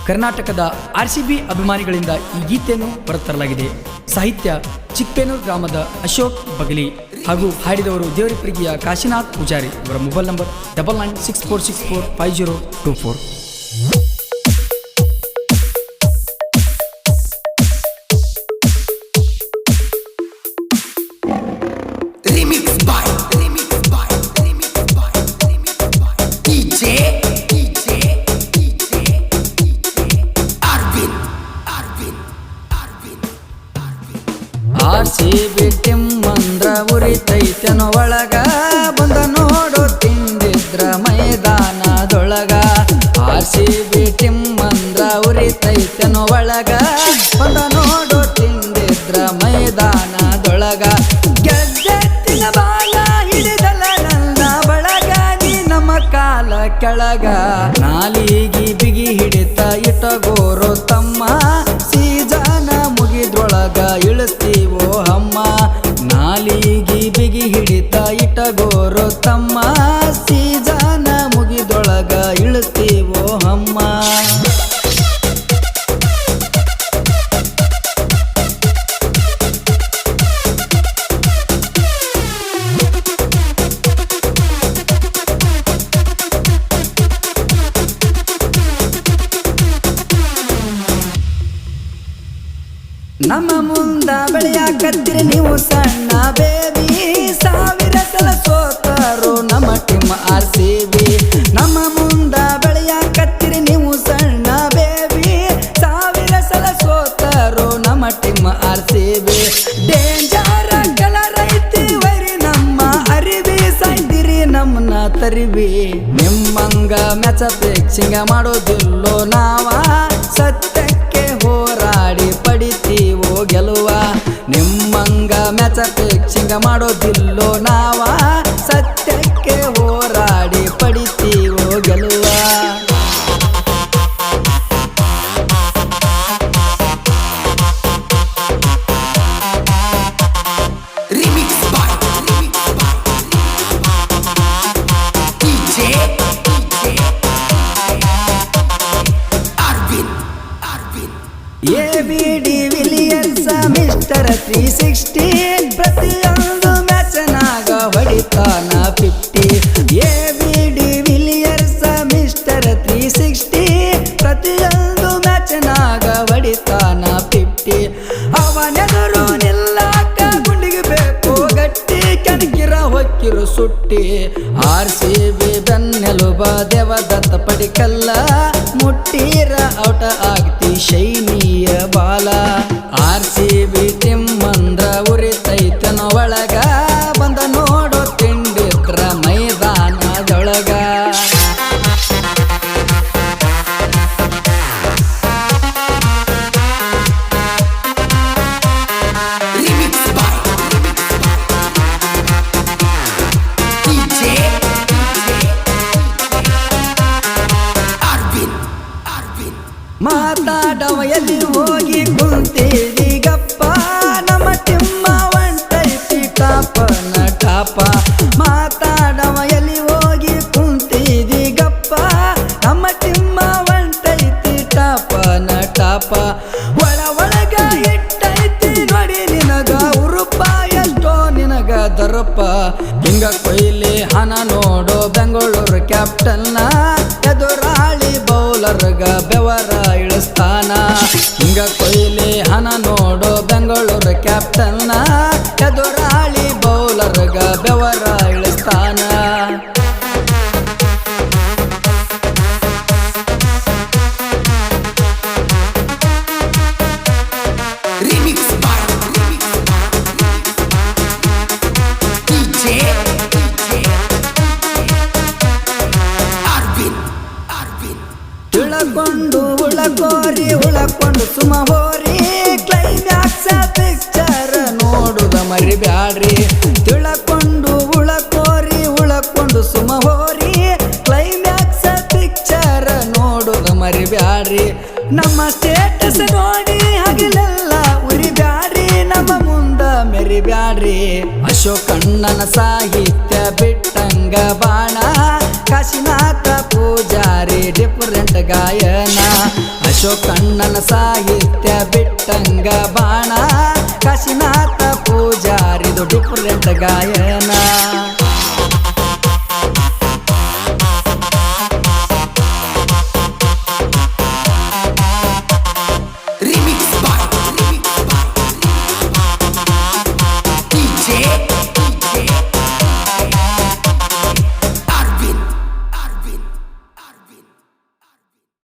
ಕರ್ನಾಟಕದ RCB ಅಭಿಮಾನಿಗಳಿಂದ ಈ ಗೀತೆಯನ್ನು ಹೊರತರಲಾಗಿದೆ. ಸಾಹಿತ್ಯ ಚಿಕ್ಕಪೇನೂರು ಗ್ರಾಮದ ಅಶೋಕ್ ಬಗಲಿ ಹಾಗೂ ಹಾಡಿದವರು ದೇವರಿಪ್ರಿಗಿಯ ಕಾಶಿನಾಥ್ ಪೂಜಾರಿ. ಇವರ ಮೊಬೈಲ್ ನಂಬರ್ 9964645024. RCB ಟಿಮ್ಮಂದ್ರ ಉರಿತೈತನೋ ಒಳಗ ಬಂದ ನೋಡೋ ತಿಂದಿದ್ರ ಮೈದಾನದೊಳಗ. RCB ಟಿಮ್ಮಂದ್ರ ಉರಿತೈತನೋ ಒಳಗ ಬಂದ ನೋಡೋ ತಿಂದಿದ್ರ ಮೈದಾನದೊಳಗ. ಗೆದ್ದೆತ್ತಿನ ಬಾಲ ಹಿಡಿದಲ್ಲ ನನ್ನ ಬಳಗ ನೀ ನಮ್ಮ ಕಾಲ ಕೆಳಗ. ನಾಲಿಗಿ ಬಿಗಿ ಹಿಡಿತ ಇಟ್ಟಗೋರೋ ತಮ್ಮ ಸೀಜನ ಮುಗಿದ್ರೊಳಗ ಇಳಿಸ್ತೀವೋ ಅಮ್ಮ. ನಾಲಿಗಿ ಬಿಗಿ ಹಿಡಿತ ಇಟ್ಟಗೋರೋ ತಮ್ಮ ಸೀಜನ ಮುಗಿದೊಳಗ ಇಳಿಸ್ತೀವೋ ಅಮ್ಮ. ನಮ್ಮ ಮುಂದ ಬೆಳೆಯಾಕತ್ತೀರಿ ನೀವು ಸಣ್ಣ ಬೇಬಿ. 1000 ಸಲ ಸೋತರು ನಮ್ಮ ಟೀಮ್ RCB. ನಮ್ಮ ಮುಂದ ಬೆಳೆಯಾಕತ್ತೀರಿ ನೀವು ಸಣ್ಣ ಬೇಬಿ. 1000 ಸಲ ಸೋತರು ನಮ್ಮ ಟೀಮ್ RCB. ಡೇಂಜರ್ ಕಲರ್ ಐತಿ ವೈರಿ ನಮ್ಮ ಅರಿವಿ. ಸಾಯ್ದಿರಿ ನಮ್ಮನ್ನ ತರಿವಿ. ನಿಮ್ಮಂಗ ಮ್ಯಾಚ ಫಿಕ್ಸಿಂಗ ಮಾಡೋದಿಲ್ಲೋ ನಾವ. ಸತ್ಯಕ್ಕೆ ಹೋರಾಡಿ ಪಡಿತೀವೋ ಗೆಲುವ. ನಿಮ್ಮಂಗ ಮ್ಯಾಚ ಫಿಕ್ಸಿಂಗ ಮಾಡೋದಿಲ್ಲೋ ನಾವ. ಸತ್ಯಕ್ಕೆ ಹೋರಾಡಿ ಪಡಿತೀವೋ ಗೆಲುವ. ABD ವಿಲಿಯರ್ಸ್ ಮಿಸ್ಟರ್ 360 ಪ್ರತಿಯೊಂದು ಮ್ಯಾಚನಾಗ ಹೊಡಿತಾನ 50. ABD ವಿಲಿಯರ್ಸ್ ಮಿಸ್ಟರ್ 360 ಪ್ರತಿಯೊಂದು ಮ್ಯಾಚನಾಗ ಹೊಡಿತಾನ 50. ಅವನೆದುರು ನಿಲ್ಲಾಕ ಗುಂಡಿಗೆ ಬೇಕು ಗಟ್ಟಿ. ಕೆಣಕಿರ ಹೊಕ್ಕಿರು ಸುಟ್ಟಿ. RCB ಬೆನ್ನೆಲುಬ ದೇವದತ್ತ ಪಡಿಕಲ್ಲ. ಮುಟ್ಟೀರ ಔಟ ಆಗ್ತಿ ಶೈನಿಯ ಬಾಲ. RCB ಟಿಮ್ಮಂದ್ರ ಉರಿತೈತನೋ ಒಳಗ ಬಂದ ನೋಡೋ ತಿಂಡಿದ್ರ ಮೈದಾನದೊಳಗ. ಮಾತಾಡವ ಎಲ್ಲಿ ಹೋಗಿ ಕುಂತೀವಿ ಗಪ್ಪ. ನಮ್ಮ ಟಿಮ್ಮ ಒಂಟೈತಿ ಟಾಪನ ಟಾಪ. ಮಾತಾಡವ ಎಲ್ಲಿ ಹೋಗಿ ಕುಂತೀವಿ ಗಪ್ಪ. ನಮ್ಮ ಟಿಮ್ಮ ಒಂಟೈತಿ ಟಾಪನ ಟಾಪ. ಒಳಗ ಇಟ್ಟೈತಿ ನೋಡಿ ನಿನಗ ಉರುಪ. ಎಷ್ಟೋ ನಿನಗ ದರಪ. ಹಿಂಗ ಕೊಯ್ಲಿ ಹಣ ನೋಡೋ ಬೆಂಗಳೂರು ಕ್ಯಾಪ್ಟನ್ನ. ಎದುರಾಳಿ ಬೌಲರ್ಗ ಬೆವರ ಇಳಿಸ್ತಾನ. ಹಿಂಗ ಕೊಯ್ಲಿ ಹಣ ನೋಡೋ ಬೆಂಗಳೂರು ಕ್ಯಾಪ್ಟನ್ನ. ಎದುರಾಳಿ ಬೌಲರ್ಗ ಬೆವರ ಇಳಿಸ್ತಾನ. ತಿಳಕೊಂಡು ಉಳಕೋರಿ ಉಳಕೊಂಡು ಸುಮ ಹೋರಿ. ಕ್ಲೈಮ್ಯಾಕ್ಸ್ ಪಿಕ್ಚರ್ ನೋಡುದ ಮರಿಬ್ಯಾಡ್ರಿ. ತಿಳಕೊಂಡು ಉಳಕೋರಿ ಉಳಕೊಂಡು ಸುಮ ಹೋರಿ. ಕ್ಲೈಮ್ಯಾಕ್ಸ್ ಪಿಕ್ಚರ್ ನೋಡುದ ಮರಿಬ್ಯಾಡ್ರಿ. ನಮ್ಮ ಸ್ಟೇಟಸ್ ನೋಡಿ ಹಗಲೆಲ್ಲ ಉರಿಬ್ಯಾಡ್ರಿ. ನಮ್ಮ ಮುಂದ ಮೆರಿಬ್ಯಾಡ್ರಿ. ಅಶೋಕಣ್ಣನ ಸಾಹಿತ್ಯ ಬಿಟ್ಟಂಗ ಬಾಣ. ಕಾಶಿನಾಥ ಪೂಜಾರಿ ಡಿಫರೆಂಟ್ ಗಾಯನ. ಅಶೋಕಣ್ಣನ ಸಾಹಿತ್ಯ ಬಿಟ್ಟಂಗ ಬಾಣ ಕಾಶಿನಾಥ ಪೂಜಾರಿದು ಡಿಫರೆಂಟ್ ಗಾಯನ